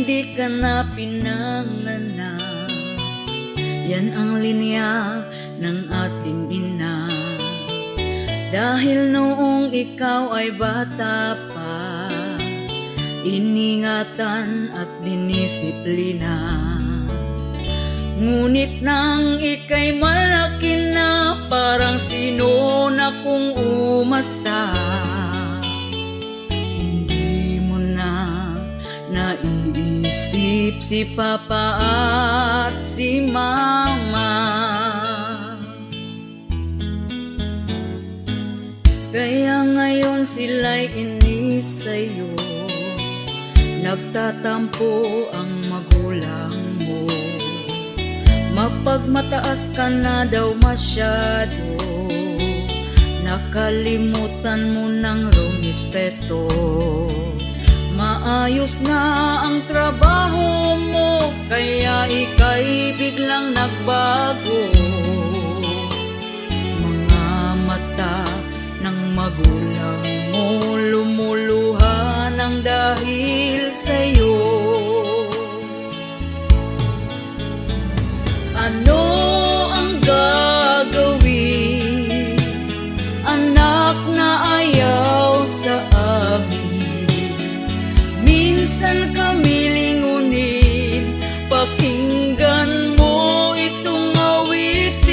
hindi ka na pinanganak. Yan ang linya ng ating ina. Dahil noong ikaw ay bata pa, iningatan at dinisiplina. Ngunit nang ika'y malaki na, parang sino na kung umasta. Hindi mo na naiisip si Papa at si Mama. Kaya ngayon sila'y inis sa'yo, nagtatampo ang magulang mo. Mapagmataas ka na daw masyado, nakalimutan mo ng rumispeto. Maayos na ang trabaho mo, kaya ika'y biglang nagbago. Mga mata ng magulang mo lumuluha ng dahil sa'yo. Ano ang gagawin, anak na ayaw sa amin? Minsan kami lingunin, pakinggan mo itong awitin.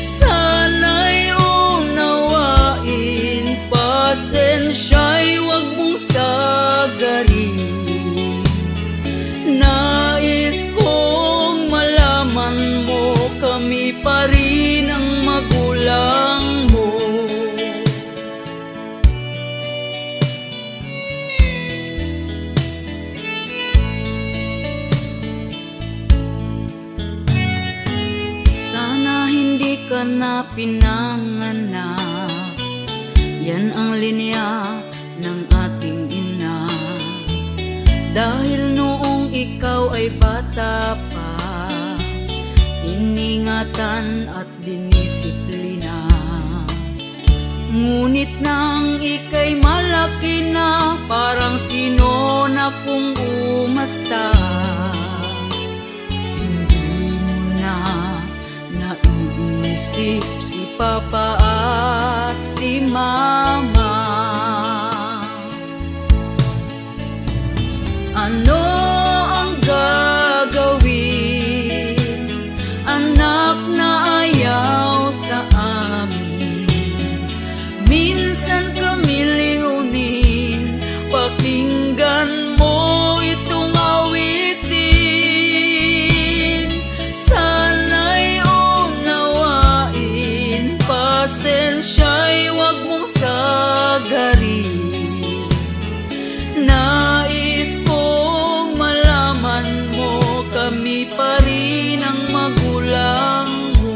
Sana'y unawain, pasensya'y wag mong sagarin. Nais kong malaman mo, kami pa rin ang magulang mo. Sana hindi ka na pinanganak. Yan ang linya ng ating ina. Dahil noong ikaw ay bata pa, iningatan at dinisiplina. Ngunit nang ika'y malaki na, parang sino na kung umasta. Hindi mo na naiisip si Papa at si Mama. Ano ang gagawin, anak na ayaw sa amin? Minsan kami lingunin, pakinggan mo itong awitin. Sana'y unawain, pasensya'y wag mong sagarin. Nais kong malaman mo, kami pa rin ang magulang mo.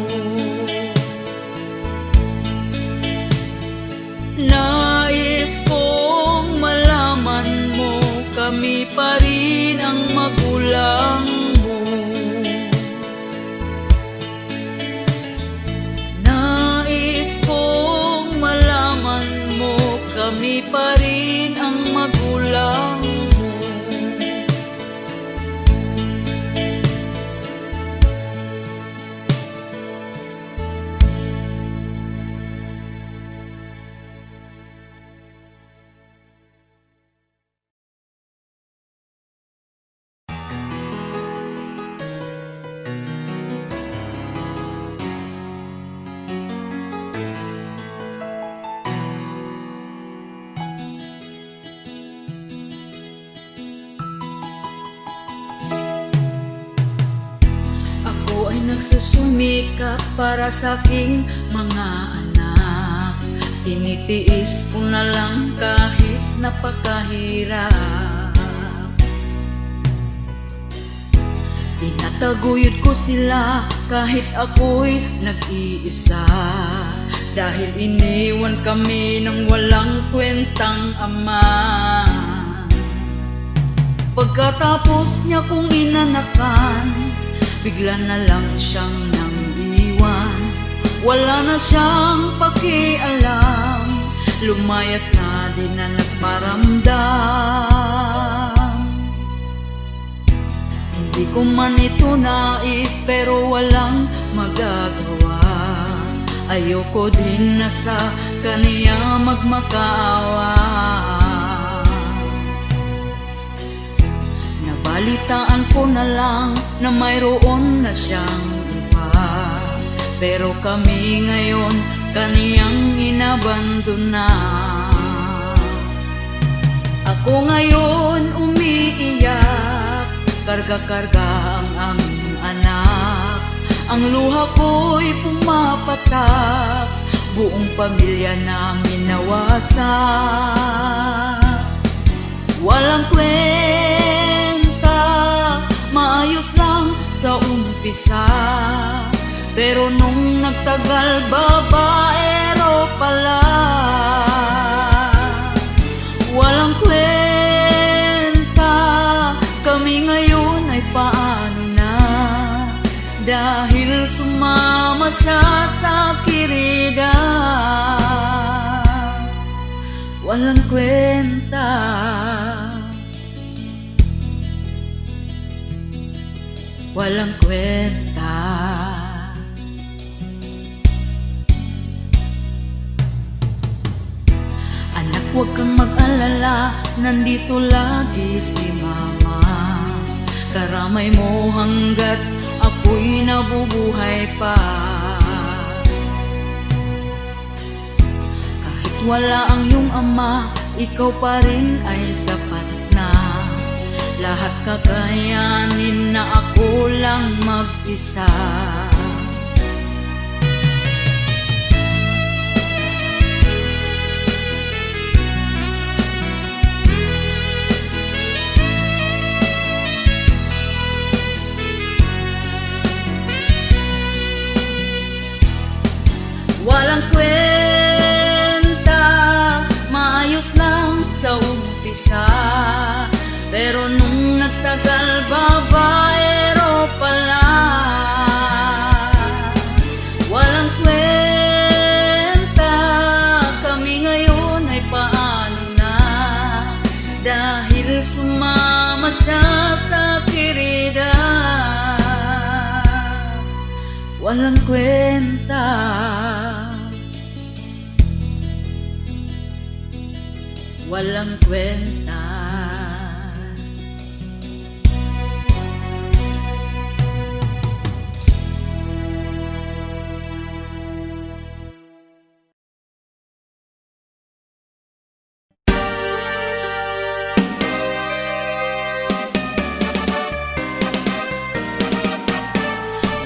Nais kong malaman mo, kami pa rin ang magulang mo. Nais kong malaman mo, kami pa rin ang magulang mo. Nagsusumikap para sa aking mga anak. Tinitiis ko na lang kahit napakahirap. Tinataguyod ko sila kahit ako'y nag-iisa. Dahil iniwan kami ng walang kwentang ama. Pagkatapos niya kong inanakan, bigla na lang siyang nang-iwan. Wala na siyang pakialam, lumayas na din na nagparamdam. Di ko man ito nais pero walang magagawa. Ayoko din na sa kaniya magmakaawa. Nabalitaan ko na lang na mayroon na siyang iba, pero kami ngayon kaniyang inabandona. Ako ngayon umiiyak, karga-karga ang aming anak. Ang luha ko'y pumapatak, buong pamilya namin nawasak. Walang kwenta, maayos lang sa umpisa, pero nung nagtagal babaero pala. Walang kwenta, kami ngayon ay paano na, dahil sumama siya sa kirida. Walang kwenta, walang kwenta. Anak, huwag kang mag-alala, nandito lagi si mama. Karamay mo hanggat ako'y nabubuhay pa. Kahit wala ang iyong ama, ikaw pa rin ay sapat na. Lahat kakayanin na ako lang mag-isa. Walang kwenta, maayos lang sa umpisa, pero nung nagtagal babaero pala. Walang kwenta, kami ngayon ay paano na, dahil sumama siya sa kirida. Walang kwenta, walang kwenta.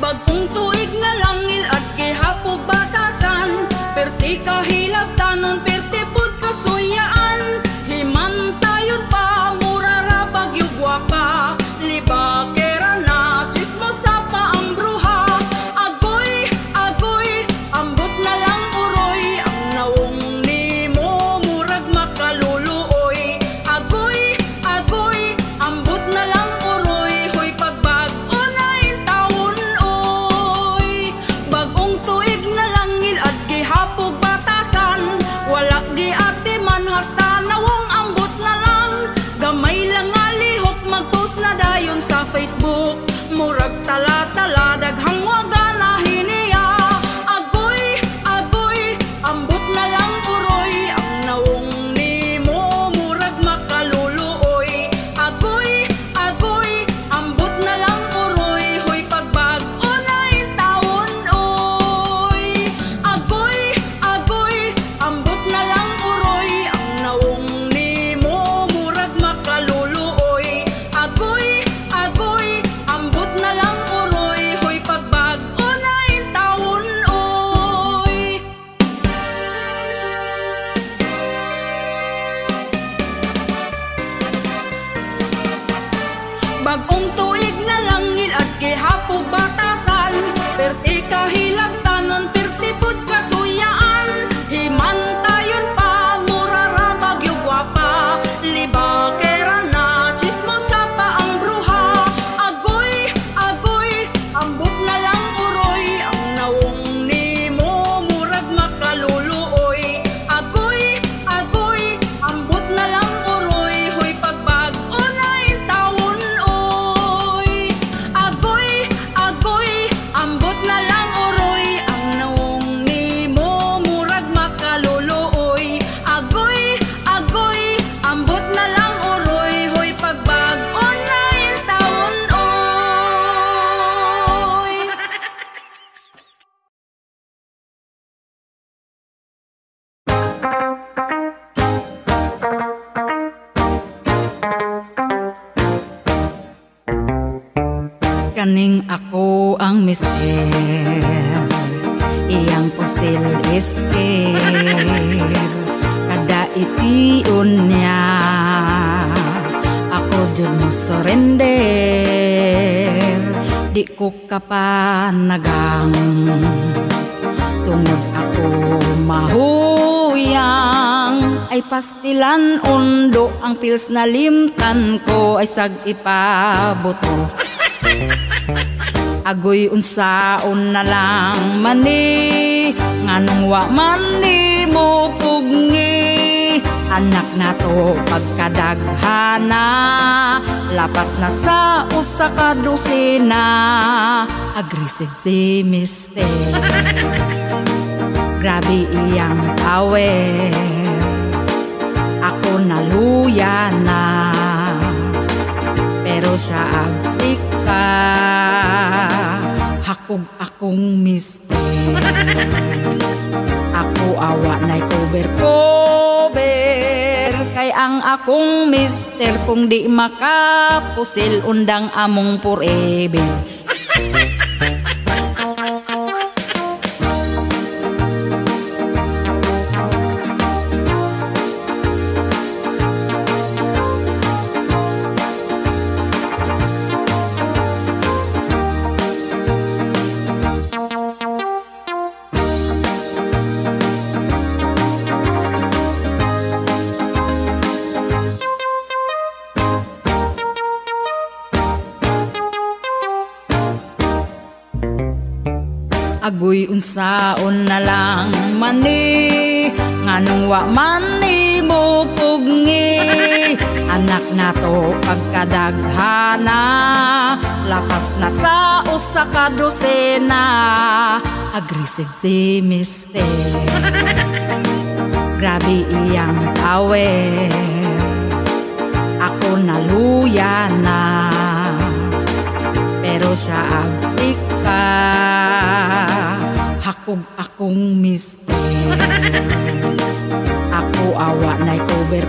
Bagong tuig na langil at gihapog batasan, perti kahilab tanon perti pud kasuyaan. Himantayon pa mura ra bagyo gwapa, libakera na chismosa pa ang bruha. Agoy, agoy, ambot na lang uroy, ang naong nimo murag makaluluoy. Agoy, agoy, ambot na lang uroy, hoy pagbag-o na intawon oy. Bagong tuig na langil at gihapog batasan, wala di ate man hasta nawong ambot na lang. Gamay lang nga lihok mag-post na dayon sa Facebook, murag tala-tala daghang waga na hiniya. Agoy, agoy, ambot na lang uroy, ang naong nimo murag makaluluoy. Agoy, agoy, ambot na lang uroy, hoy pagbag-o na intawon oy. Agoy, agoy, ambot na lang uroy, ang naong nimo murag makaluluoy. Agoy, agoy, ambot na lang uroy, hoy pagbag-o na intawon oy. Bagong tuig na langil at gihapog batasan, perti kahilab tanon perti pud kasuyaan. Himantayon pa mura ra bagyo gwapa, libakera na chismosa pa ang bruha. Agoy, agoy, ambot na lang uroy, ang naong nimo murag makaluluoy. Agoy, agoy, ambot na lang uroy, hoy pagbag-o na intawon oy. kaning ako ang mister, iyang pusil isker, kada itiun niya ako dyan mo surrender. Di ko kapanagang tungod ako mahuyang, ay pastilan undo ang pils na limtan ko ay sag ipabuto. Agoy unsaon na lang mani, nganong wa mani mo pugni. Anak na to pagkadaghana, lapas na sa usa ka dosena. Aggressive si mister, grabe iyang awer, ako naluya na, pero siya agtik pa. Hakog akong mister, ako awa na'y cover, kay ang akong mister kung di makapusil undang among forever. Agoy unsaon na lang mani, nganong wa mani mo pugni. Anak na to pagkadaghana, lapas na sa usa ka dosena. Aggressive si mister, grabe iyang awer, ako naluya na, pero siya agtik pa. Hakog akong mister, ako awa na'y cover,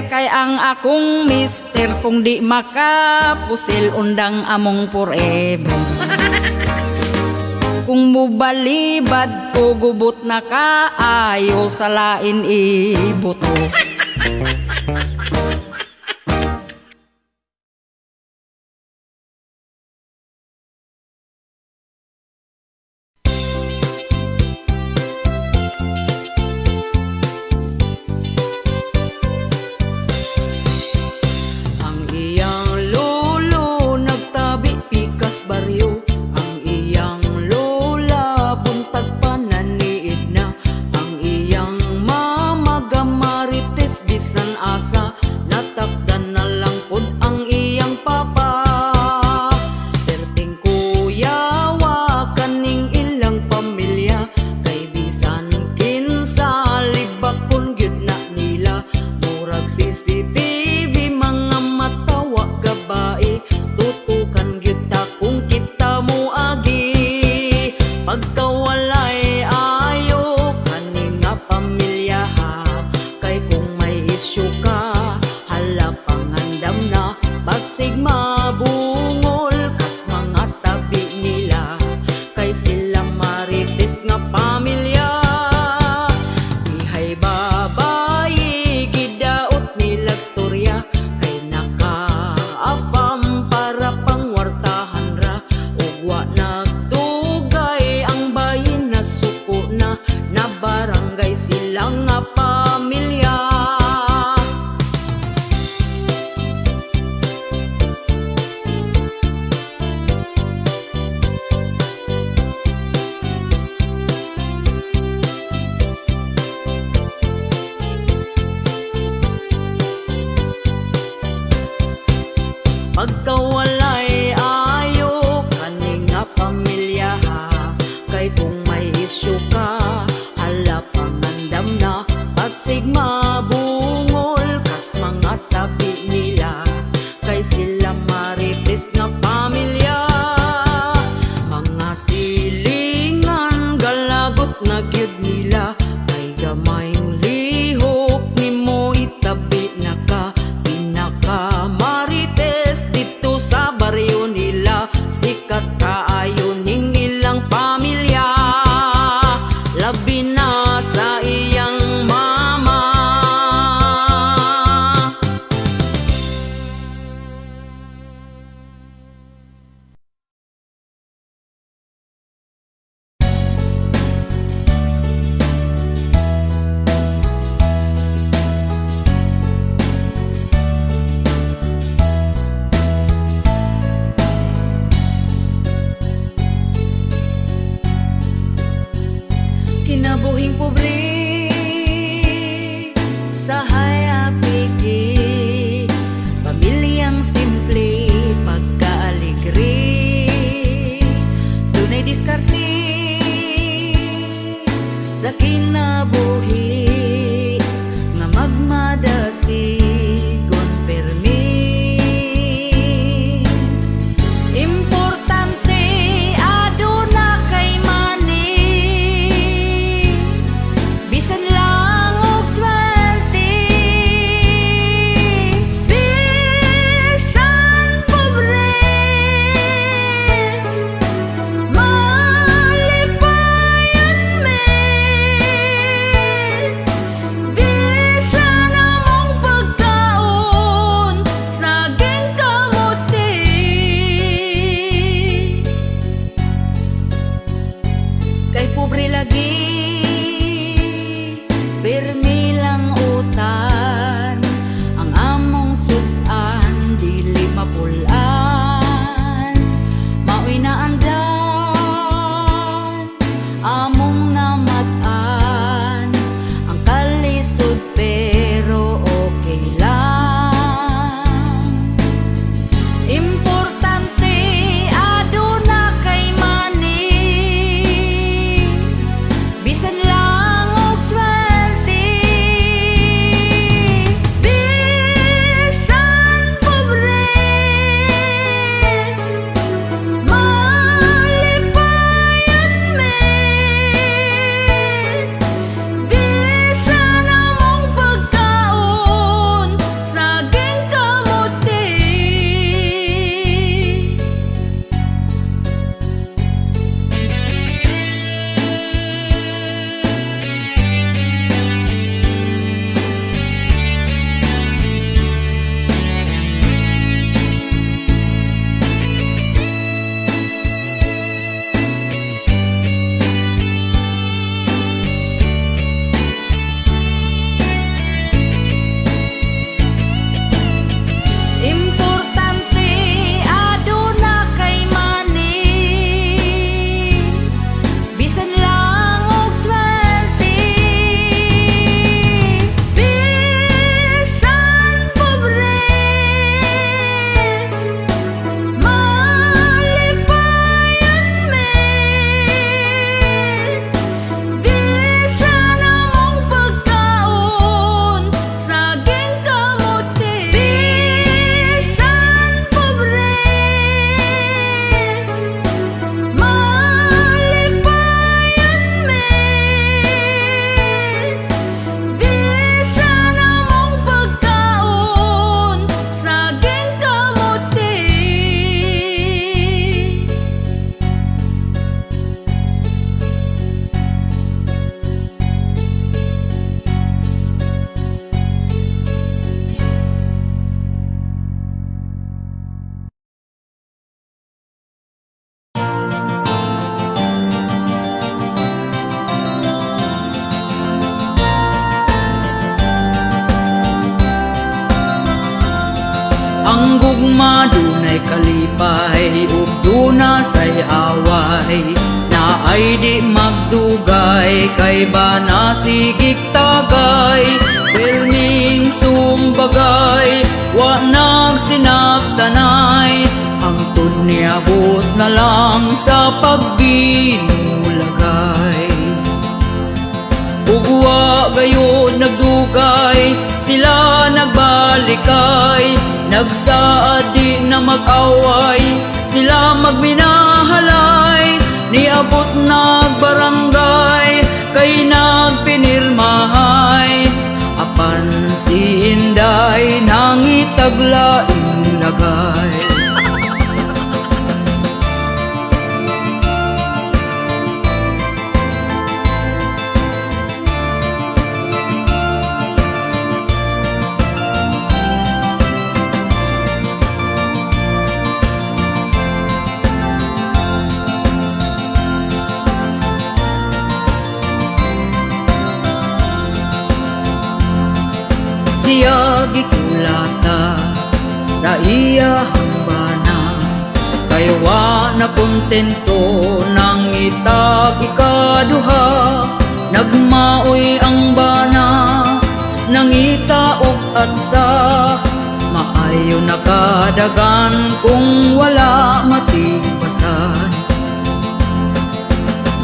kay ang akong mister kung di makapusil undang among forever. Kung mubalibad ko gubot na kaayo, sa lain ibuto. Pagkawalay ayo kaning nga pamilya ha, kay kung may isyu ka, hala pangandam na, pasig mabungol kas mga tabi nila, kay sila marites nga pamilya. Mga silingan galagot na gyud nila, kay gamayng lihok nimo itabi na ka, pinaka marites dito sa baryo. kinabuhing pobre sa hayapigi, pamilyang simple pagkaaligre, dunay diskarte sa kinabuhi nga magmadasigon permi. Importante aduna kay money, bisan lang og 20, bisan pobre malipayan me, bisan among pagkaon saging kamuti. Kay pobre lagi pirmi lang utan, ang among sudan dili mapulan, mao'y naandan among namatan, ang kalisod pero okay lang. Importante aduna kay money, bisan lang og 20, bisan pobre malipayan me, bisan among pagkaon saging kamuti. Importante aduna kay money, bisan lang og 20, bisan pobre malipayan me, bisan among pagkaon saging kamuti. Bisan pobre malipayan me, bisan among pagkaon saging kamuti. Ang gugma dunay kalipay ug duna say away, na ay di magdugay kay bana sigig tagay, perming sumbagay wa nagsinaktanay, ang tunyabot na lang sa pagbinulagay. Ugwa gayon nagdugay, sila nagbalikay, nagsaad di na mag-away, sila magminahalay, niabot nagbarangay, kay nagpinirmahay, apan si Inday nangitaglaing lagay. Siya gikulata sa iya hambana, kay wa na kontento nang itag ikaduha, Nagmaoy ang bana, nangita og atsa, maayo nakadagan kung wala matigpasan.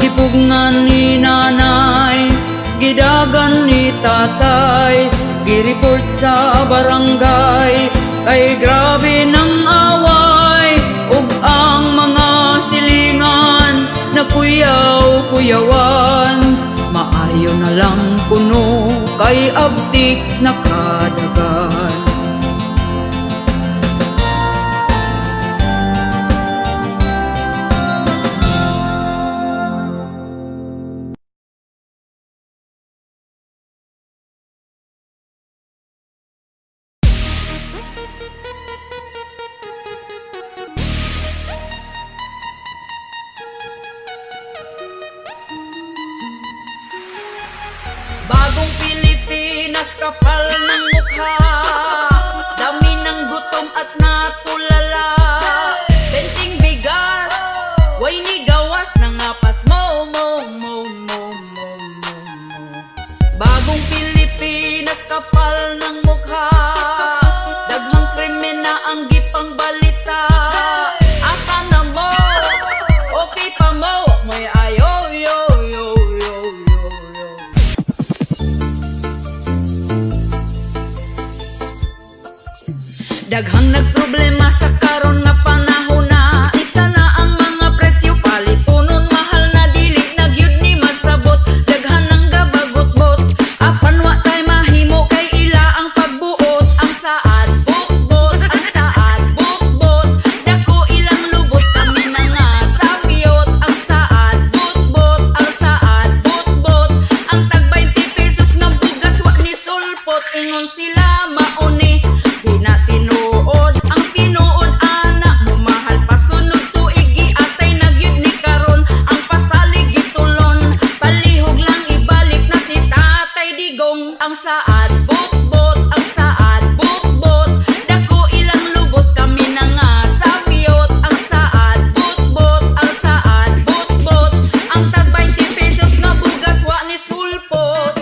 Gipugngan ni nanay, gidagan ni tatay, gireport sa barangay, kay grabe ng away, ug ang mga silingan na kuyaw-kuyawan. Maayo na lang kuno kay abtik nakadagan. Bagong Pilipinas, kapal ng mukha, dami ng gutom at natulala. Benting bigas, way ni gawas, nangapas mo. Bagong Pilipinas, kapal ng mukha, daghang krimen na ang gipang balita. Asa na mo? Okay pa mo? Mo'y ayo, yo. Daghang nagproblema sa karon nga panahon na, isa na ang mga presyo palitunon, mahal na dili nagyud ni masabot. Daghan ang gabagot-bot, apan wa tay mahimo kay ila ang pagbuot. Ang saad bukbot, ang saad bukbot, dako ilang lubot kami na nga sapiyot. Ang saad bukbot, ang saad bukbot, ang tag 20 pesos nga bugas wa ni sulpot. Ingon sila mauni, di na tinuod ang tinuod ana, mumahal pa sunod tuig atay nagyud ni karon. Ang pasalig gitulon, palihog lang ibalik na si Tatay Digong. Ang saad bukbot, ang saad bukbot, dako ilang lubot kami na nga sapiyot. Ang saad bukbot, ang saad bukbot, ang tag 20 pesos nga bugas wa ni sulpot.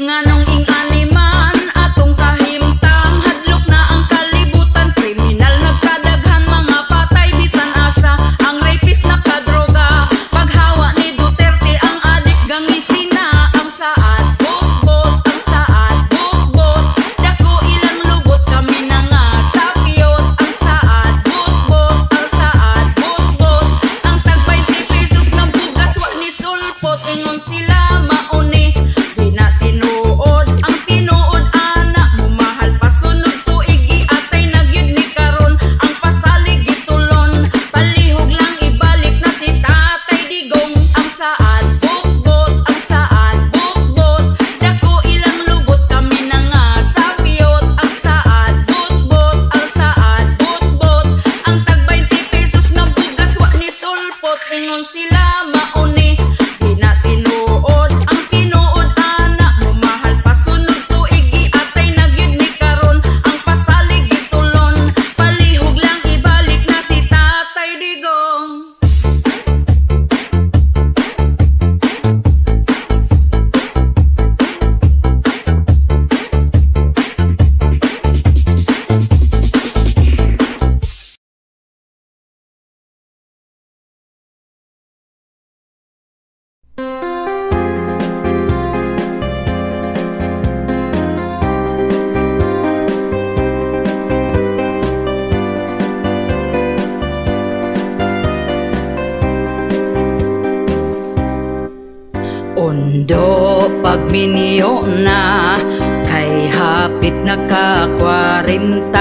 Nganong ing animan atong kahimtang, hadlok na ang kalibutan, kriminal nagkadaghan, mga patay bisan asa, ang rapist nakadroga, paghawa ni Duterte ang adik gangisina. Ang saad bukbot, ang saad bukbot, dako ilang lubot kami na nga sapiyot. Ang saad bukbot, ang saad bukbot, ang tag 20 pesos ng bugas wa ni sulpot. Ingon sila mauni, di na tinuod ang tinuod ana, mumahal pa sunod tuig atay nagyud ni karon. Ang pasalig gitulon, palihog lang ibalik na si Tatay Digong. Ang saad bukbot, ang saad bukbot, dako ilang lubot kami na nga sapiyot. Ang saad bukbot, ang saad bukbot, ang tag 20 pesos ng bugas wa ni sulpot. Ingon sila mauni, di na tinuod ang tinuod ana, mumahal pa sunod tuig atay nagyud ni karon. Ang pasalig gitulon, palihog lang ibalik na si Tatay Digong. Ondo pagminyo na, kay hapit na ka 40.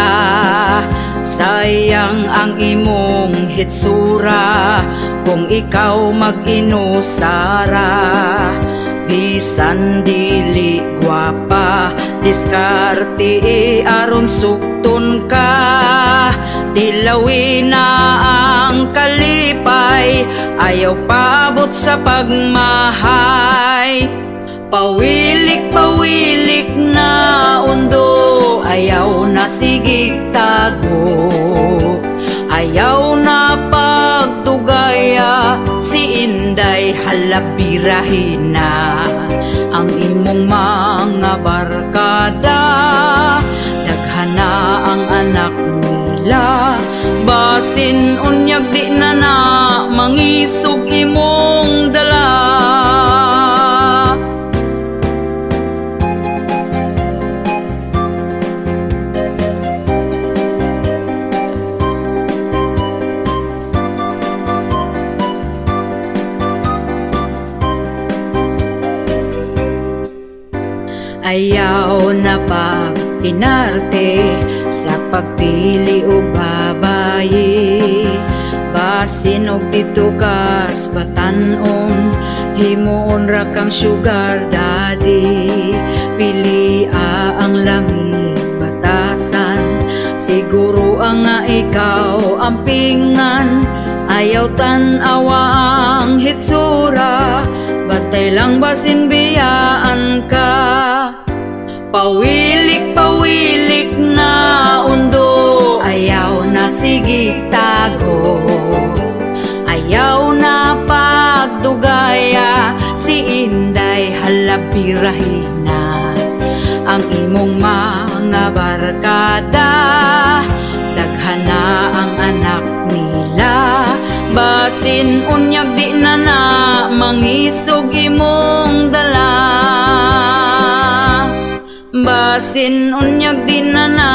Sayang ang imong hitsura, kung ikaw mag-inusara. Bisan dili gwapa, diskarte aron sukton ka. Dilawin na ang kalipay, ayaw paabot sa pagmahay. Pawilik-pawilik na undo, ayaw na sigig tago, ayaw na pagtugaya, si Inday halabirahin na ang imong mga barkada. Daghana ang anak nila, basin unyag di na na mangisog imong dala. Ayaw na pag-inarte sa pagpili o babayi, basin og dito kas batanon, himuon ra kang sugar daddy. Pili ang lamig batasan, siguro ang nga ikaw ang pingan. Ayaw tan-awa ang hitsura, batay lang basin biyaan ka. Pawilik-pawilik na undo, ayaw na sigig tago, ayaw na pagdugaya, si Inday halabirahin na ang imong mga barkada. Daghana ang anak nila, basin unyag di na na mangisog imong dala. Basin unyag di na na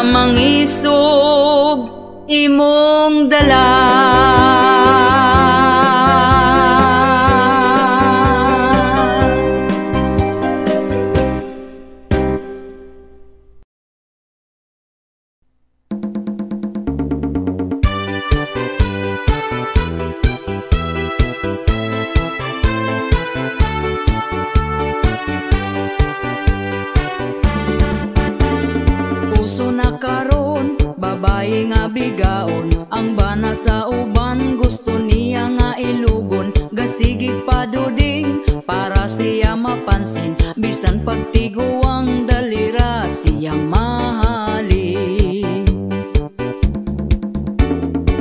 mangisog imong dala. Babae nga bigaon, ang bana sa uban, gusto niya nga ilugon. Gasigig paduding para siya mapansin, bisan pagtiguang dalira siyang mahalin.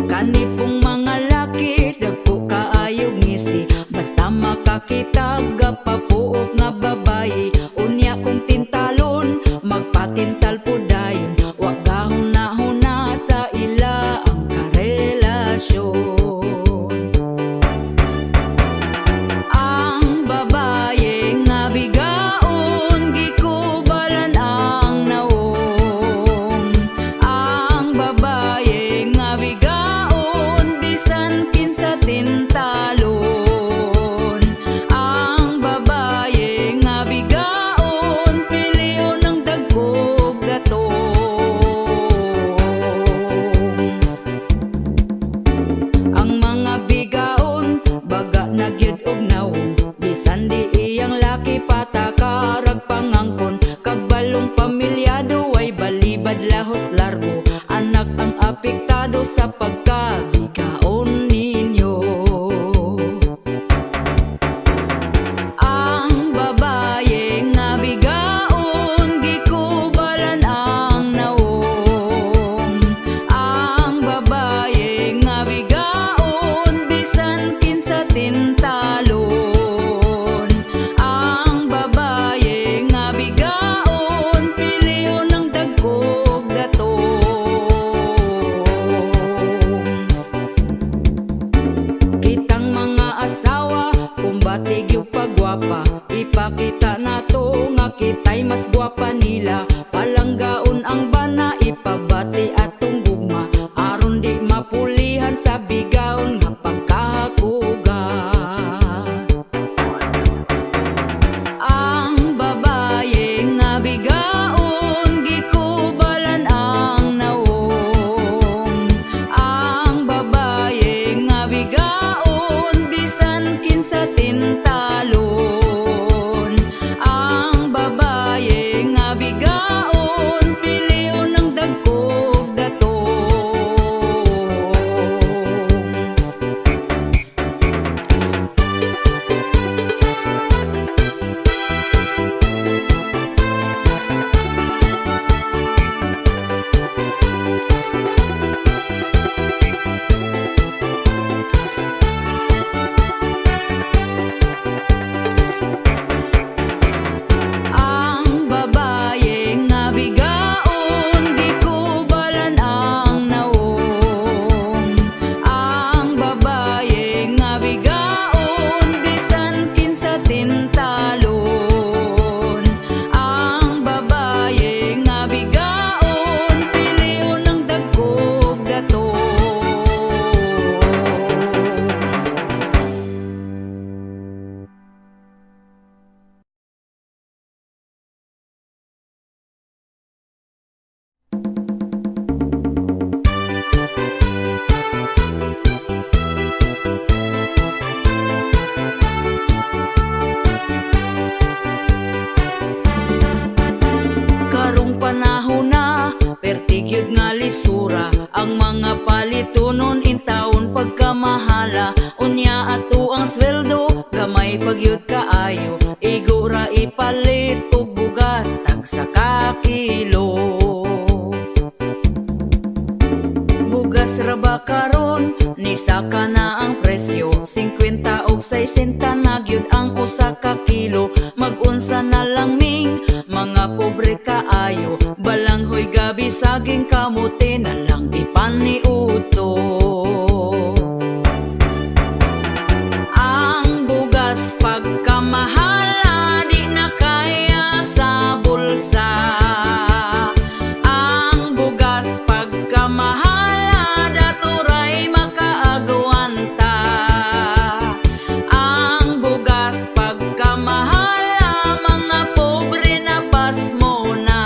Kanipong mga laki, dagko kaayog ngisi, basta makakitag papuok nga babae. Unya kong tintalon, magpatintal po dayon, wag gahon na sa ila ang karelasyon. Ang babae nga bigaon, gikubalan ang naong. Ang babae nga bigaon, bisan kinsa tintalon. Ang babae nga bigaon, piliyon ng dagkog dato. Ang mga bigaon, baga nagyud og naong, bisan di iyang laki patakarag pangangkon. Kabalong pamilyado ay balibad lahos largo, anak ang apektado sa pagkabigaon ninyo. Ang babae nga bigaon, gikubalan ang naong. Ang babae nga bigaon, bisan kinsa tintalon. Ang babae nga bigaon, piliyon ng dagkog dato. palitunon in taon pagkamahala. Unya ato ang sweldo gamay pagyud kaayo. Igo ra ipalit og bugas tagsa ka kilo. Bugas ra ba karon ni saka na ang presyo, 50 og 60 na gyud ang usa ka kilo. Mag-unsa na lang ming mga pobre kaayo, balanghoy gabi saging kamote na lang ipaniuto. Ang bugas pagkamahala di na kaya sa bulsa. Ang bugas pagkamahala daturay makaagawanta. Ang bugas pagkamahala mga pobre na pasmo na.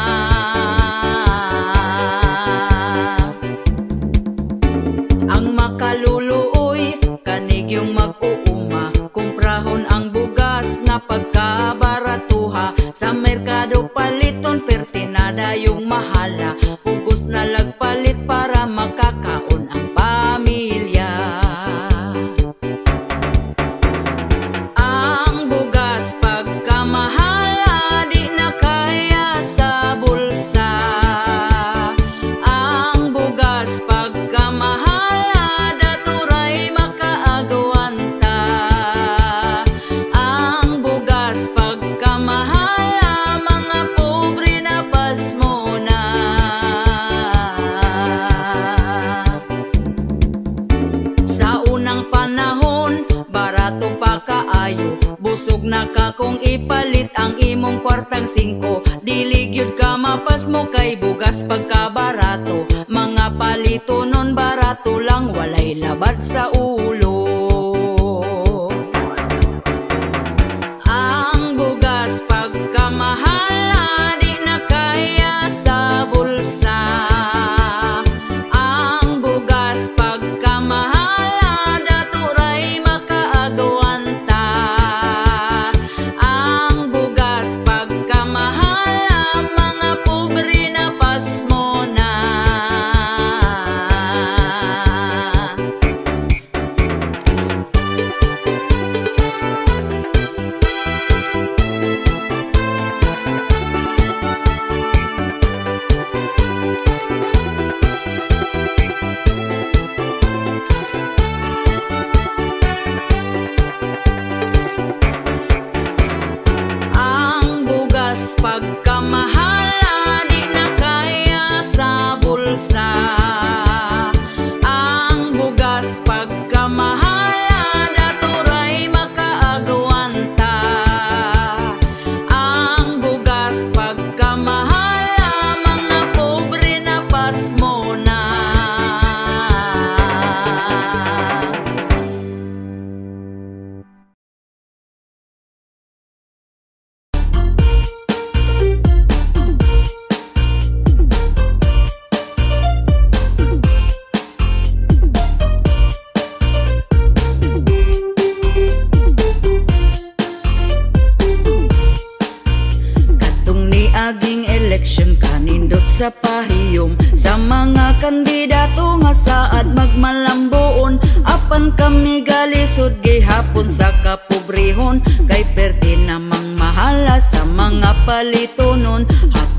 Ang makaluluoy kanig yung mag-uuma, kumprahon ang bugas nga pagkabaratuha. Sa merkado paliton pertinada yung mahala, pugos na lagpalit para makakaon ang pamilya. Ang bugas pagkamahala di na kaya sa bulsa. Ang bugas pagkamahala daturay makaagawanta. Ang bugas pagkamahala mga pobre na pasmo na. Sa unang panahon barato pa kaayo, busog na ka kung ipalit ang imong kwartang 5. Dili gyud ka mapasmo kay bugas pagkabarato. Mga palito nun barato lang, walay labad sa ulo. Ang bugas pagkamahala di na kaya sa bulsa. Ang bugas pagkamahala daturay makaagawanta. Ang bugas pagkamahala mga pobre na pasmo na. Ang bugas pagkamahala di na kaya sa bulsa. Ang bugas pagkamahala daturay makaagawanta. Ang bugas pagkamahala mga pobre na pasmo na. Katong niaging eleksyon kanindot sa pahiyom, sa mga kandidato nga saad magmalambuon. Apan kami galisod gihapon sa kapobrehon, kay perti namang mahala sa mga palitonon.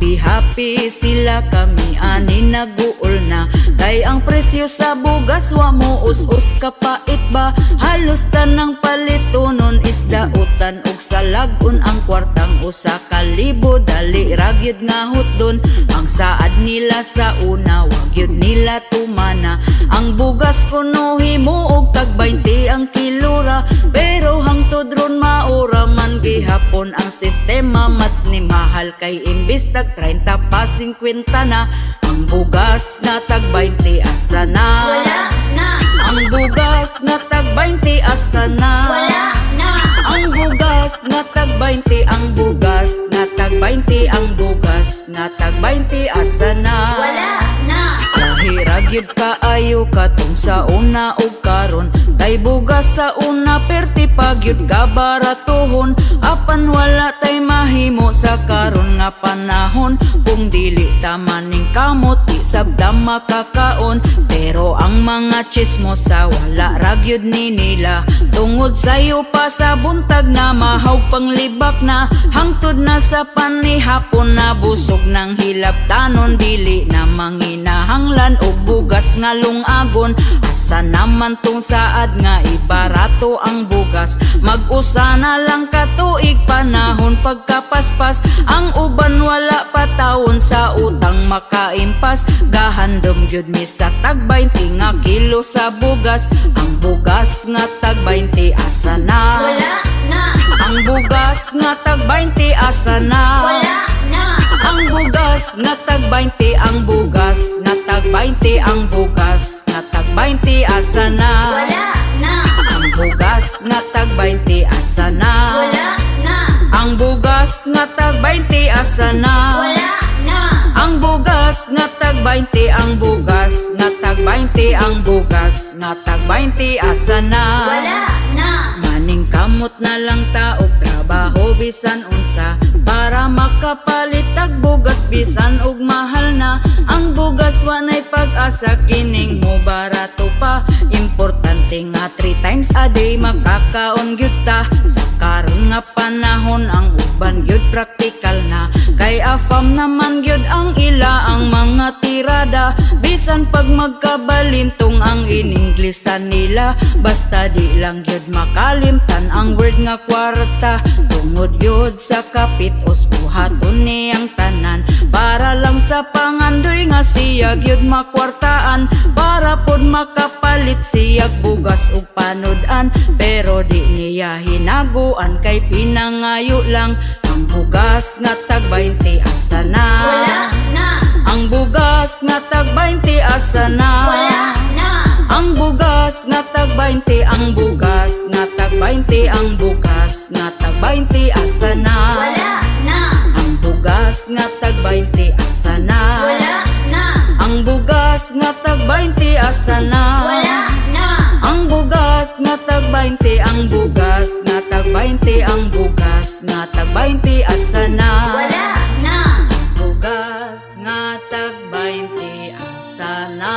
Happy sila kami ani naguol na, kay ang presyo sa bugas wa mo us-us kapait ba. Halos tanang palitonon isdautan og salagon. Ang kwartang usa ka libo dali ragyod nga hutdon. Ang saad nila sa una wag yun nila tumana. Ang bugas kuno himo og tag 20 ang kilora, pero hangtod ron maura man gihapon ang sistema. Mas ni mahal kay imbis tag 30 pa 50 na. Ang bugas nga tag 20 asa na? Wala na. Ang bugas nga tag 20 asa na? Wala na. Ang bugas nga tag 20, ang bugas nga tag 20, ang bugas nga tag 20 asa na? Wala na. Lahirag yun kaayo katong sa una o karon, kay tay bugas sa una perti pagyud ka baratuhon, apan wala tay mahimo sa karon nga panahon. Kung dili ta maning kamot di sabda makakaon, pero ang mga chismosa wala ragyud ni nila. Tungod sayo pa sa buntag na mahaw panglibak na, hangtod na sa panihapon na busog ng hilab tanon. Dili na manginahanglan og bugas nga lungagon, asa naman tong saad nga ibarato ang bugas. Mag-usa na lang katuig panahon pagkapaspas, ang uban wala patawon sa utang makaimpas. Gahandom gyud mi sa tag 20 nga kilo sa bugas, ang bugas nga tag 20 asa na? Wala na. Ang bugas nga tag 20 asa na? Wala na. Ang bugas nga tag 20, ang bugas nga tag 20, ang bugas nga tag 20 asa na? Wala na. Ang bugas nga tag 20 asa na? Wala na. Ang bugas nga tag 20 asa na? Wala na. Ang bugas nga tag 20, ang bugas nga tag 20, ang bugas nga tag 20 asa na? Wala na. Maning kamot na lang ta og trabaho bisan unsa, para makapalit tag bugas bisan og mahal na. Ang bugas wanay pag-asa kining mo barato pa, importante nga 3 times a day makakaon gyud ta. Sa karon nga panahon ang uban gyud praktikal na, kay afam naman gyud ang ila ang mga tirada. Bisan pag magkabalintong ang ininglisan nila, basta di lang gyud makalimtan ang word nga kwarta. Tungod gyud sa kapitos buhaton niyang tanan, para lang sa pangandoy nga siya gyud makwartaan, para pod makapalit siyag bugas ug panodan. Pero di niya hinaguan kay pinangayo lang, ang bugas nga tag 20 asa na? Wala na. Ang bugas nga tag 20 asa na? Wala na. Ang bugas nga tag 20, ang bugas nga tag 20, ang bugas nga tag 20 asa na? Wala na. Ang bugas nga tag 20 asa na? Wala na. Ang bugas nga tag 20 asa na? Wala na. Ang bugas nga tag 20, ang bugas nga tag 20, ang bugas nga tag 20 asa na? Wala na. Ang bugas nga tag 20 asa na?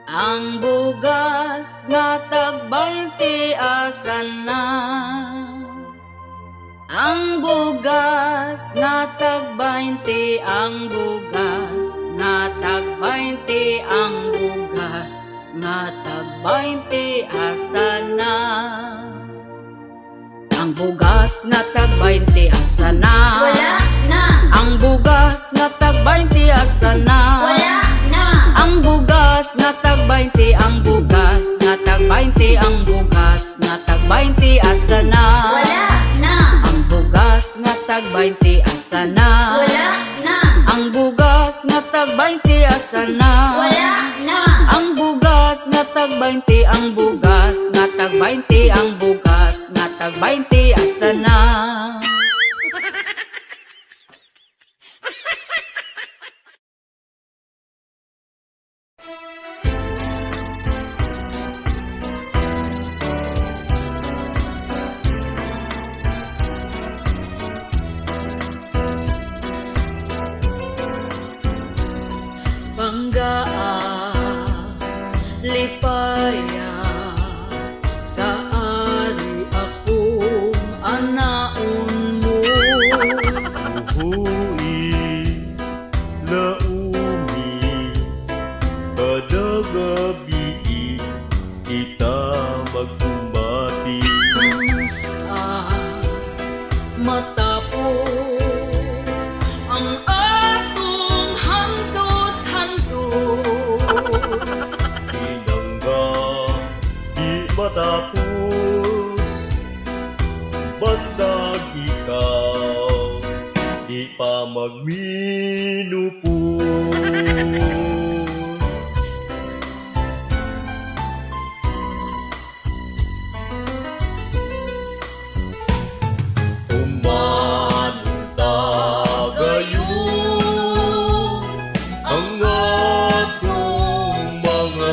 Ang bugas nga tag 20 asa na? Ang bugas nga tag 20, ang bugas nga tag 20, ang bugas nga tag 20 asa na? Ang bugas nga tag 20 asa na? Wala na. Ang bugas nga tag 20 asa na? Wala na. Ang bugas nga tag 20, ang bugas nga tag 20, ang bugas nga tag 20 asa na? Wala na. Ang bugas nga tag 20 asa na? Wala na. Ang bugas nga tag 20 asa na? Wala na. Ang bugas nga tag 20, ang bugas nga tag 20, ang bugas nga tag 20 asa na? Banggaa, lipaya, sa ari akong anaon mo. Uhui, laumi, kada gabi kita magkumbati. Sa matapos ang atong hantos-hantos, Pinangga, di matapos, basta ikaw, di pa magminupos. Ang atong mga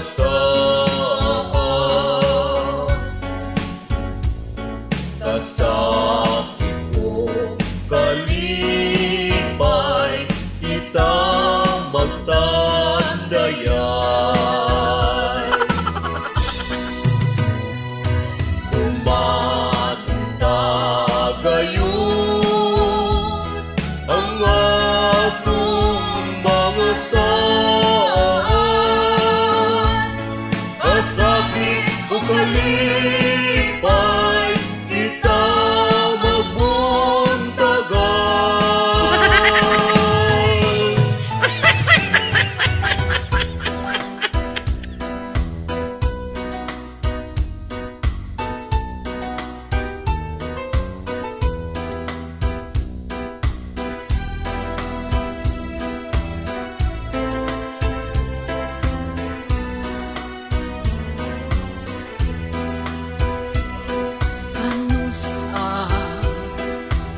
kalipay kita magbuntagan.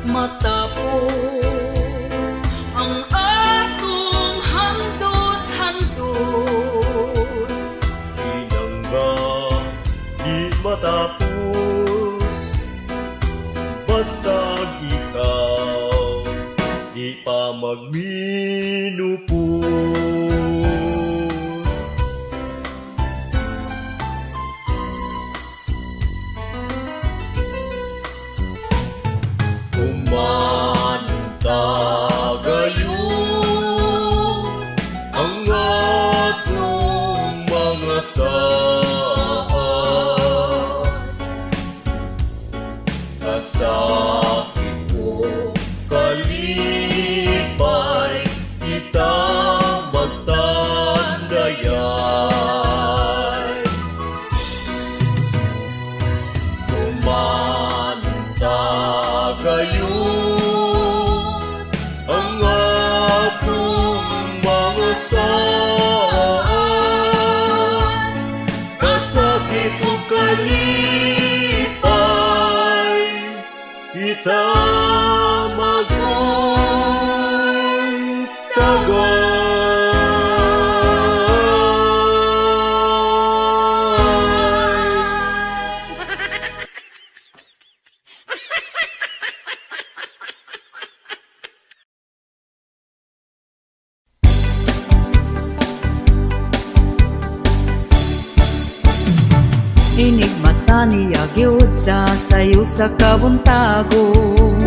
Matapos ang atong handos-handos, Pinangga di matapos, basta ikaw di pa magminupos. Kumanta gayon ang atong mga saan, kasakit mo kalipay kita magtandayan. Kumanta gayon ang atong mga saan, kasakit o kalipay kita inig mata niya gyud sa sayo sa kabuntagon.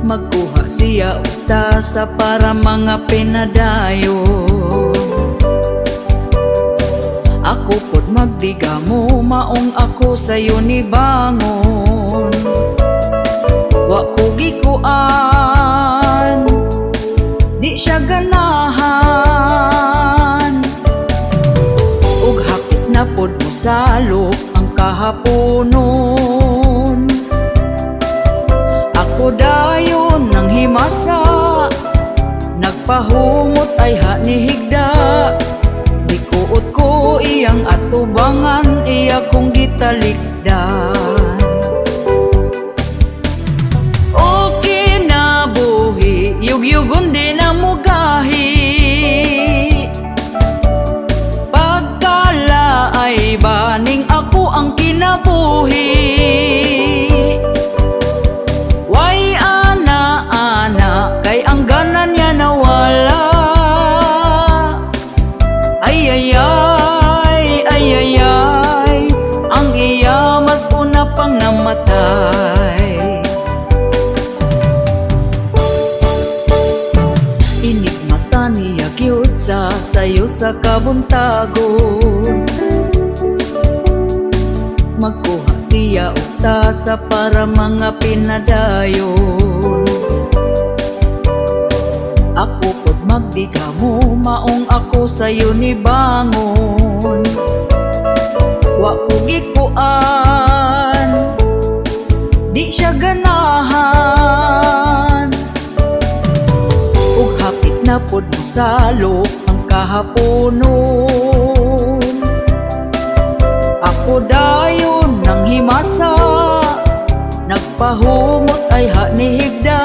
Magkuha siya uta sa para mga pinadayo. Ako pod magdigamo maong ako sayo ni bangon. Wa ko gikuan, di siya ganahan. Ug hapit na pod mo salok ang kahaponon. Ako dayon nang himasa, nagpahumot ay hanihigda. Dikuot ko iyang atubangan, iya kong gitalikdan. Okay na buhi, yugyugon di na mugahi. Pagkala ay baning ako ang kinabuhi. Way ana-ana, kay ang ganan niya nawala. Ay, ang iya mas una pang namatay. Inig mata niya gyud sa sayo sa kabuntagon. Magkuha siya uta sa para mga pinadayon. Ako pod magdigamo maong ako sayo ni bangon. Wa ko gikuan, di siya ganahan. Ug hapit na pod mo salok ang kahaponon. Ako dayon nang himasa, nagpahumot ay hanihigda.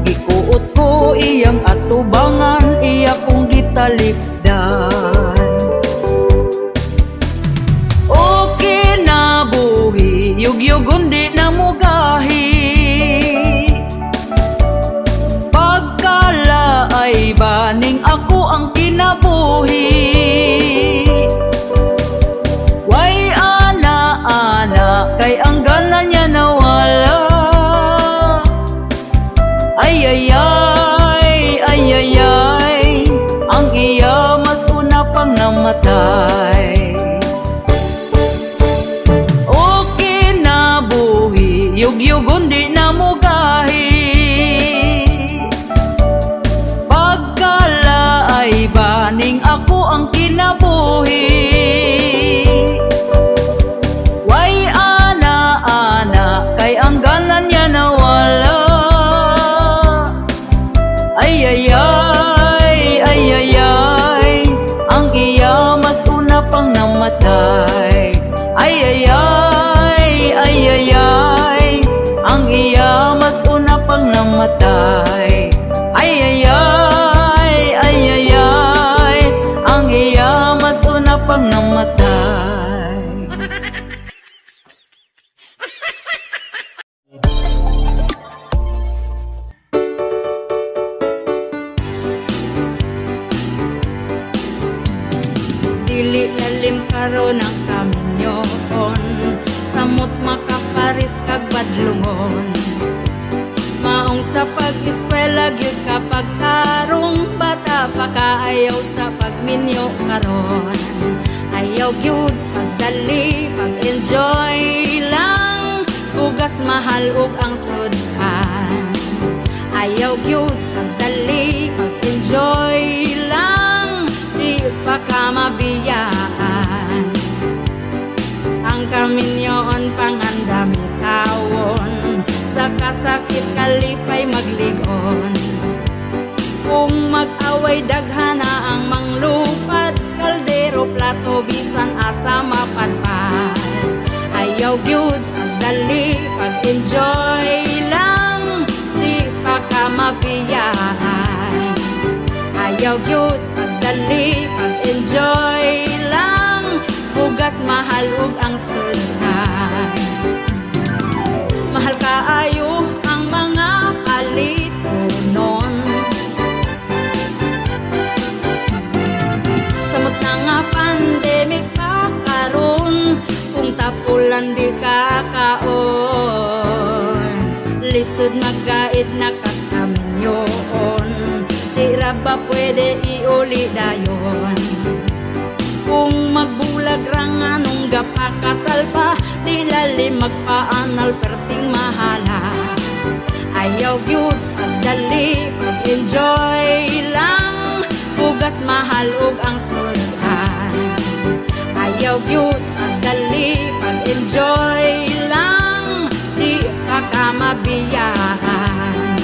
Gikuot ko iyang atubangan, iya kong gitalikdan. Okay na buhi, yugyugon di na mugahi. Pagkala ay baning ako ang kinabuhi. Way ana-ana, kay ang ganan niya nawala. Ay, ang iya mas una pang namatay. ako ang kinabuhi. Way ana-ana kay ang ganan niya nawala. Ay ay ay, ay ay ay, ang iya mas una pang namatay. Ay ay ay, ay ay ay, ang iya mas una pang namatay. Ay ay ay, ay ay ay, ang iya mas una pang namatay. Dili lalim karon ang kaminyon, samot makaparis kag badlungon. Maong sa pag-eskwela gyud kapag tarong bata pa kaayaw sa pagminyo karon. Ayaw gyud pagdali, pag-enjoy lang, bugas mahal ug ang sudan. Ayaw gyud pagdali, pag-enjoy lang, di pa ka mabiyaan. Ang kaminyon pangandami tawon, sa kasakit kalipay magligon. Kung mag-away daghana ang manglupat, kaldero, plato, bisan asa mapadpad. Ayaw gyud pagdali, pag-enjoy lang, di pa ka mabiyaan. Ayaw gyud pagdali, pag-enjoy lang, bugas mahal ug ang sudan. Mahal kaayo ang mga palitonon, samot na nga pandemic pa karon, kung tapulan di kakaon. Lisod magkaid na kas kaminyon, di ra ba pwede iuli dayon. Kung magbulag rang anong gapakasal pa, di lalim magpaanal perting mahala. Ayaw gyud pagdali, pag-enjoy lang, bugas mahal ug ang sudan. Ayaw gyud pagdali, pag-enjoy lang, di pa ka mabiyaan.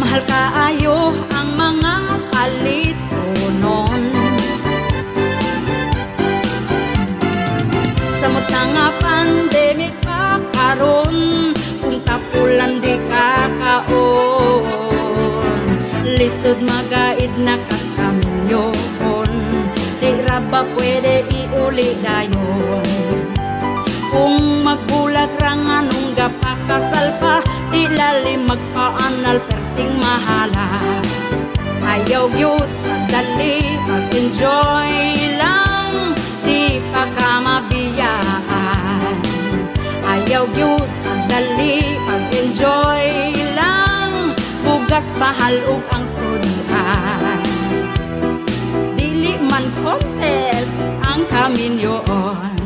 Mahal kaayo ang mga palitonon, samot na nga pandemic pa karon, kung tapulan di kakaon. Lisod magaid na kas kaminyon, di ra ba pwede iuli dayon. Kung magbulag rang anong gapakasal pa, di lalim magpaanal perting mahala. Ayaw gyud pagdali, pag-enjoy lang, di pa ka mabiyaan. Ayaw gyud pagdali, pag-enjoy lang, bugas mahal ug ang sudan. Dili man contest ang kaminyon.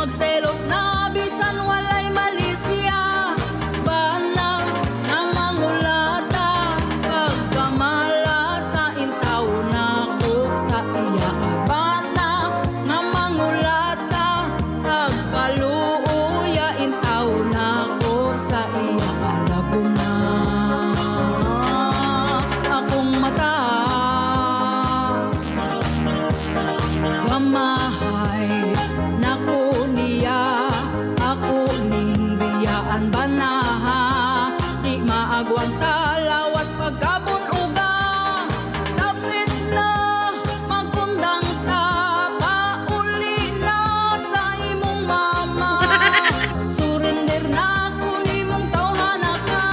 Magselos na bisan walay mali. magwanta lawas pagkabon uga. Stapit na magkundang ta, pauli na sa imong mama. Surrender na kung imong tawhana ka.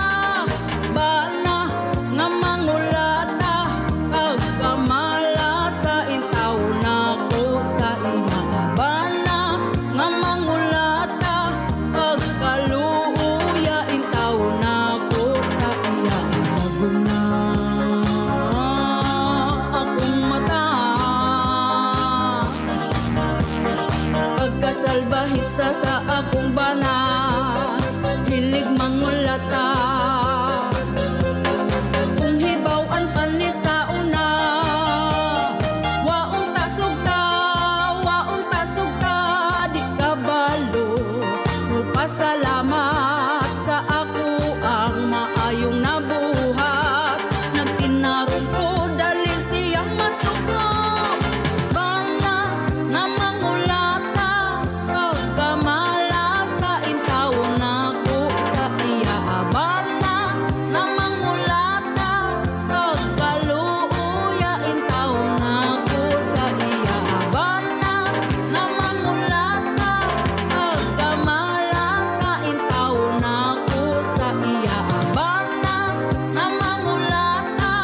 Bana nga mangulata, pagkamala sa intaw na ko sa iya. Bana nga mangulata, pagkaluya intaw na ko sa iya. Maguna akong mata, pagkasalbahisa sa akong bana, hilig mangulata. Kung hibaw-an pa ni sa una, waong tasog ta, di kabalo. Magpasalamat sa ako ang maayong nabuhat. Nagtinarong ko dalin siyang masuko. Bana nga mangulata, pagkamala sa intaw na ko sa iya. Bana nga mangulata, pagkaluya intaw na ko sa iya. Bana nga mangulata, pagkamala sa intaw na ko sa iya. Bana nga mangulata,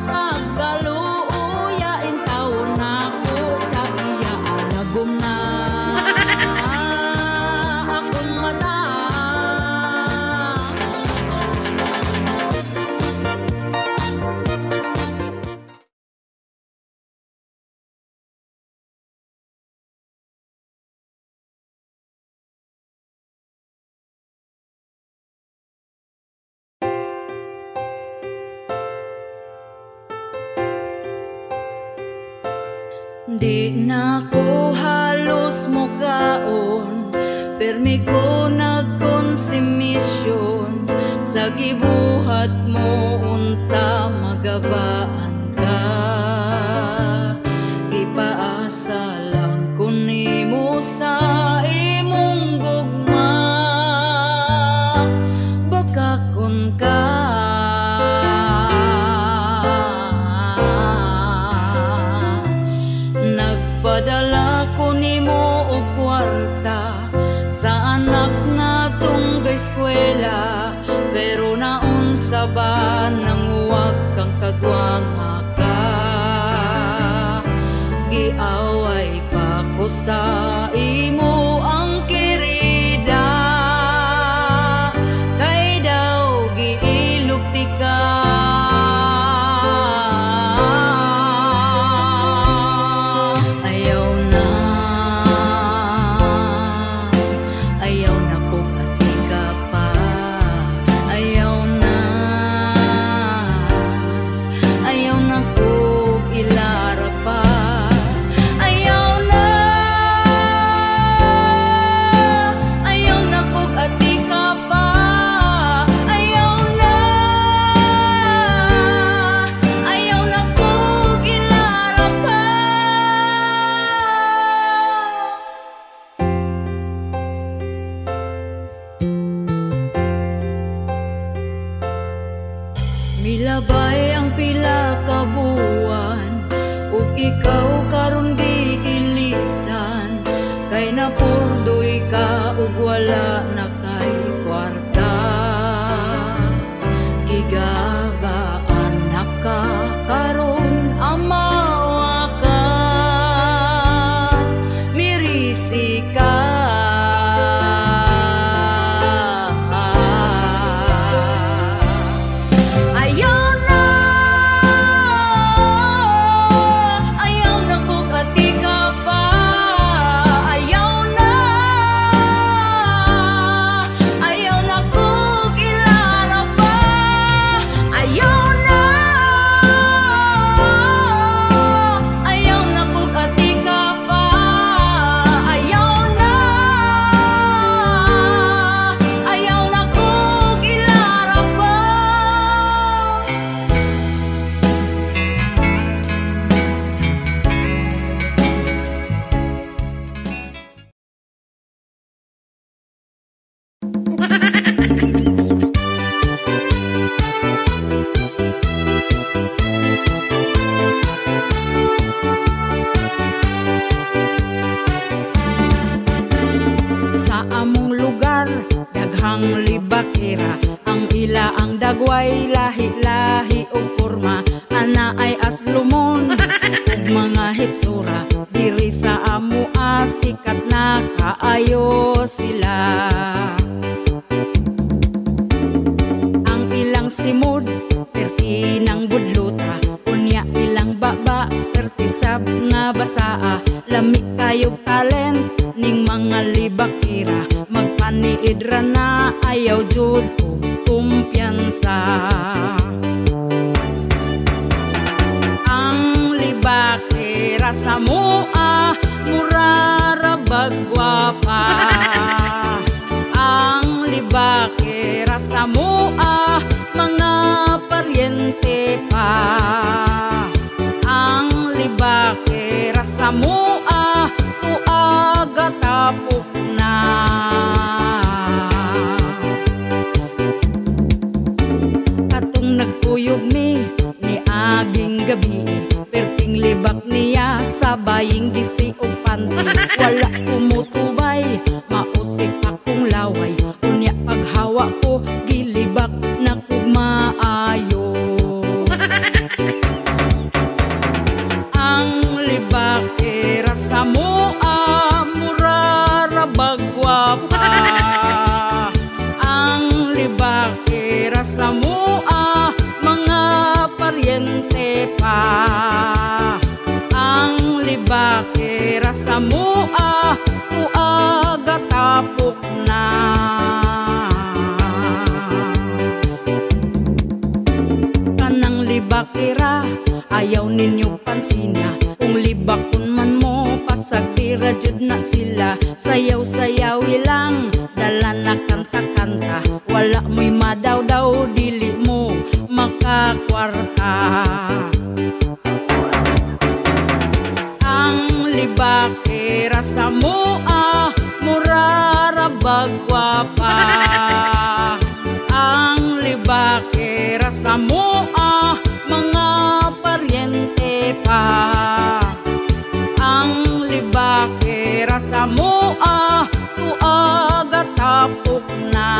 pagkaluya intaw na ko sa iya. Alagom na akong mata. Di na ko halos mukaon, permi ko nagkonsumisyon. Sa gibuhat mo unta magabaan ka. Gipaasa lang ko nimo sa imong gugma. Baka kun ka nagpadala ko nimo og kwarta sa anak natong eskwela, pero naunsa ba nang huwag kang kagwanga ka? Giaway pa ko sa imo ang kirida, kay daw giilugti ka. Ayaw na kung ati ka pa. Ayaw na kung ilara pa. Ayaw na kung ati ka pa. Ayaw na kung ilara pa. Milabay ang pila ka buwan, ug ikaw karon di ilisan. Kay napurdoy ka ug wala na kay kwarta. Gigabaan na ka karon amawa ka. Mirisi ka. Ayaw na kung ati ka pa. Ayaw na ang libakira. Ang ila ang dagway, lahi-lahi o porma. Ana ay aslumon ug mga hitsura. Diri sa amua sikat na kaayo sila. Ang ilang simod, perti ng budluta. Unya ilang baba, perti sab nga basaa. Lami kayog talent ning mga libakira. Magpaniidra na ayaw jud og kumpiyansa. Ang libakira sa mua, murara bagwapa. Ang libakira sa mua, mga paryente pa. Ang libakira sa mua, tuaga tapok na. Katong nagpuyog mi ni aging gabi, perting libak niya sa baying gisi o panty. Wala kumutubay, mausik akong laway. Unya paghawa ko, gilibak na kumaayo. Ang libakira sa mua, murara bagwapa. Ang libakira sa mua, mga paryente pa. Ang libakira sa mua, tuaga tapok na. Kanang libakira, ayaw ninyo pansina. Kung libakon man mo, pasagtira jud na sila. Sayaw-sayaw ilang, dala na kanta-kanta. Wala mo'y madaw-daw, dili mo makakwarta. Ang libakira sa mua, murara bagwapa. Ang libakira sa mua, mga paryente pa. Ang libakira sa mua, tuaga tapok na.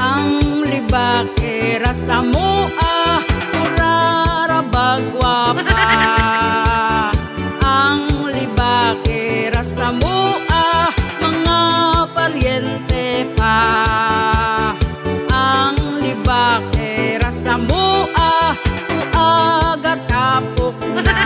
Ang libakira sa mua, murara bagwapa. Ang libakira sa mua, mga paryente pa. Ang libakira sa mua, tuaga tapok na.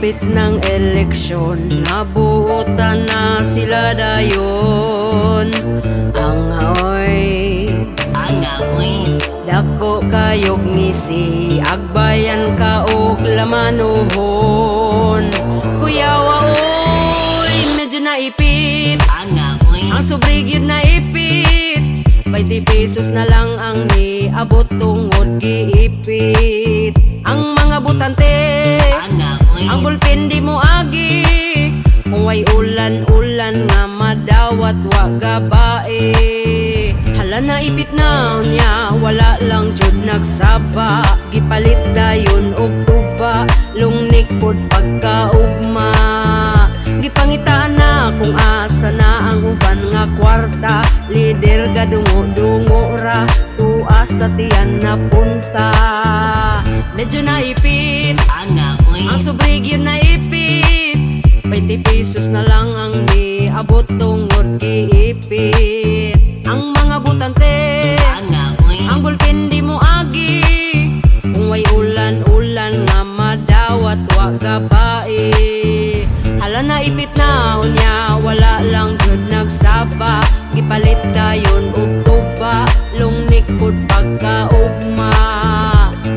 hapit ng eleksyon, nabuotan na sila dayon. Angaoy, dako kayog ngisi, agbayan ka og lamanuhon. Kuyawa oy, medyo naipit, ang sobrigid na ipit. 20 pesos na lang ang niabot tungod giipit. Ang mga butante, ang bulpin di mo agi. Kung way ulan-ulan nga madawat wa gabae. Hala na ipit na niya, wala lang jud nagsaba. Gipalit dayon og tuba, lungnik pod pagkaugma. Gipangitaan na kung asa na ang uban nga kwarta. Lider gadungo-dungo ra, tuas sa tiyan na punta. Medyo naipit, ang sobrigid na ipit. 20 pesos na lang ang niabot tungod giipit. Ang mga butante, ang bulpin di mo agi. Kung way ulan-ulan nga madawat wa gabae. Hala na ipit na unya, wala lang jud nagsaba. Gipalit dayon og tuba, lungnik pod pagkaugma.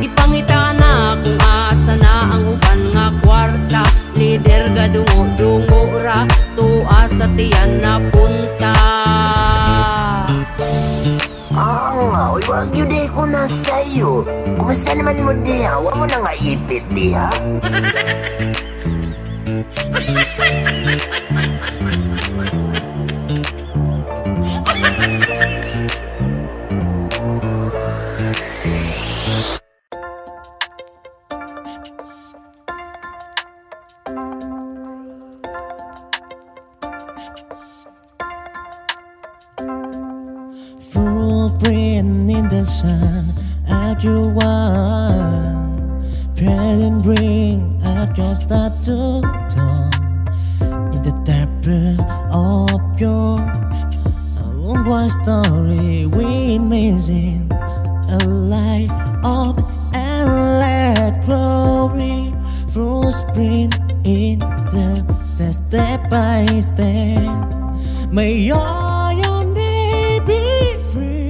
Gipangitaan na kung asa na ang uban nga kwarta. Lider gadungo-dungo ra, tuas sa tiyan na punta. Uy, wag yun di ko na sa'yo. Kumusta naman mo diha? Huwag mo na nga ipit diha. Footprint in the sun at your one, present bring at your start to dawn. In the depth of your own story, we missing a light of endless glory. Footprint in the step by step. May your name be free.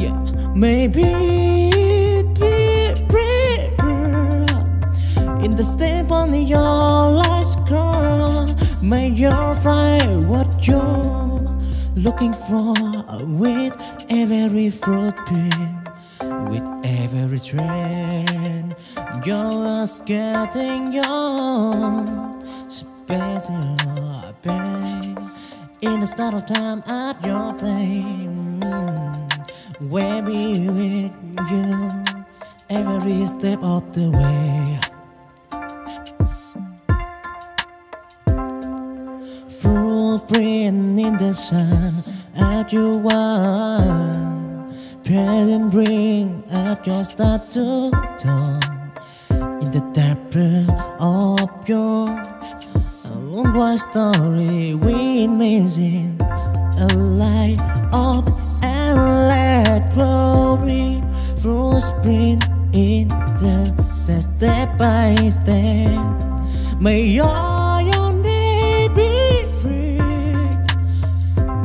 Yeah, maybe it be free. In the step on your last girl, may you find what you're looking for. With every footprint, with every trend, you're getting your special pain. In the start of time at your plane, where be with you every step of the way. Footprint in the sun at your one, present bring at your start to dawn. In the depth of your own story, we missing a light of endless glory. Footprint in the step by step. May your name be free.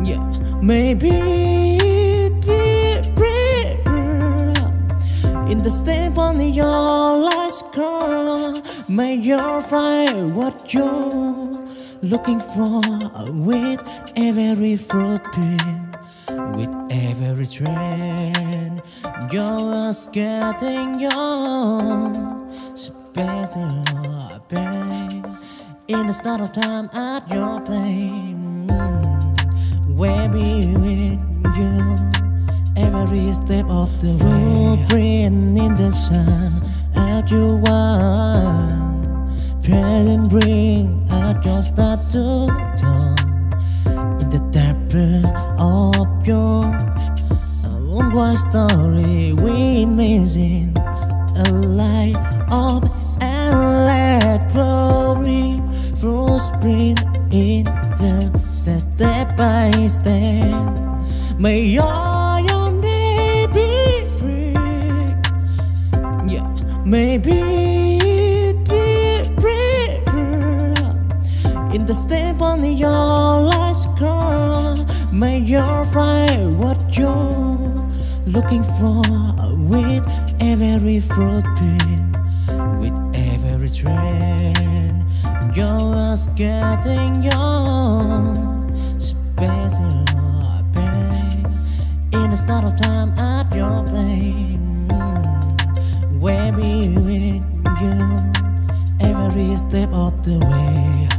Yeah, maybe it be free. In the step on your last girl, may you find what you're looking for. With every footprint, with every trend, you're getting your special pain. In the start of time at your plane, where be with you every step of the way. Footprint in the sun at your one, present bring at your start to dawn. In the depth of your own story, we missing a light of endless glory. Footprint in the step by step. May your name be free. Yeah, maybe it be the step on your last girl. May you find what you're looking for with every footprint, with every trend. You're just getting young, special pain in the start of time at your plane. Where be with you every step of the way.